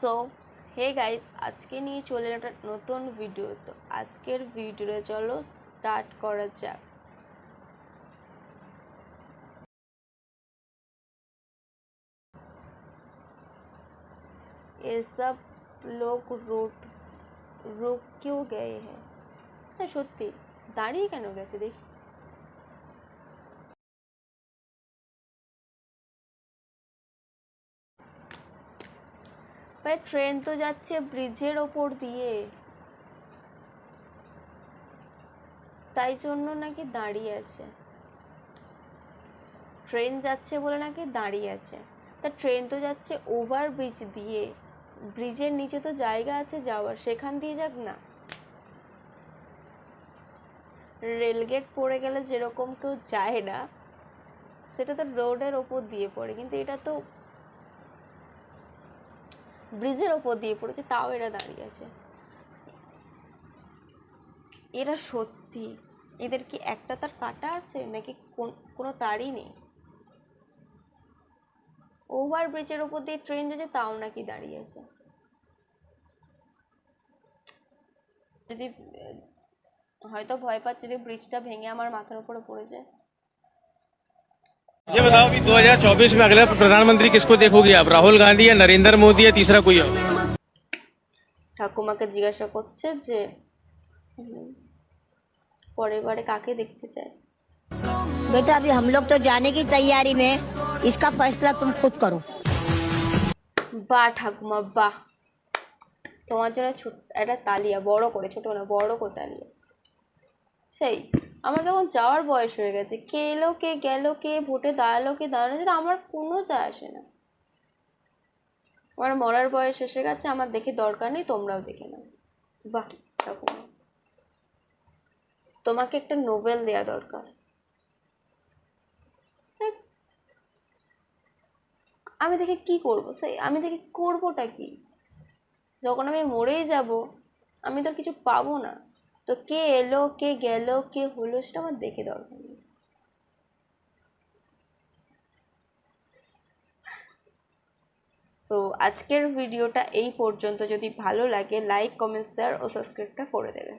So hey guys, আজকে নিয়ে চলে একটা নতুন ভিডিও। তো আজকের ভিডিওতে চলো স্টার্ট করা যাক। ये सब लोग रुक क्यों गए हैं? না সত্যি দাঁড়িয়ে কেন গেছে দেখি। ভাই ট্রেন তো যাচ্ছে ব্রিজের ওপর দিয়ে, তাই জন্য নাকি দাঁড়িয়ে আছে। ট্রেন যাচ্ছে বলে নাকি দাঁড়িয়ে আছে। তা ট্রেন তো যাচ্ছে ওভার ব্রিজ দিয়ে, ব্রিজের নিচে তো জায়গা আছে যাওয়ার, সেখান দিয়ে যাক না। রেলগেট পড়ে গেলে যেরকম কেউ যায় না, সেটা তো রোডের ওপর দিয়ে পড়ে, কিন্তু এটা তো ব্রিজের ওপর দিয়ে পড়েছে, তাও এরা দাঁড়িয়ে আছে। এরা সত্যি, এদের কি একটা তার কাটা আছে নাকি কোনো তারই নেই? ওভার ব্রিজের ওপর দিয়ে ট্রেন যাচ্ছে, তাও নাকি দাঁড়িয়ে আছে। যদি হয়তো ভয় পাচ্ছে যদি ব্রিজটা ভেঙে আমার মাথার উপরে পড়ে যায়। ये बताओ कि 2024 में अगला प्रधानमंत्री किसको देखोगी आप, राहुल गांधी या नरेंद्र मोदी या तीसरा कोई और? ঠাকুমাকে জিজ্ঞাসা করছে যে পরের বারে কাকে দেখতে চায়। बेटा अभी हम लोग तो जाने की तैयारी में, इसका फैसला तुम खुद करो। বাহ ঠাকুমা বাহ, তোমার জন্য একটা তালিয়া, বড় করে, ছোট না, বড় করে তালিয়া। সেই আমার যখন যাওয়ার বয়স হয়ে গেছে, কে এলো কে গেল, কে ভোটে দাঁড়ালো কে দাঁড়ালো, সেটা আমার কোনো যায় আসে না। আমার মরার বয়স এসে গেছে, আমার দেখে দরকার নেই, তোমরাও দেখে নাও। বাহ ঠাকুমা, তোমাকে একটা নোবেল দেয়া দরকার। আমি দেখে কি করব? সেই আমি দেখে করবোটা কি? যখন আমি মরেই যাব, আমি তো কিছু পাবো না। তো কে এলো কে গেল কে হলো, সেটা আমার দেখে দরকার নেই। তো আজকের ভিডিওটা এই পর্যন্ত। যদি ভালো লাগে লাইক কমেন্ট শেয়ার ও সাবস্ক্রাইবটা করে দেবে।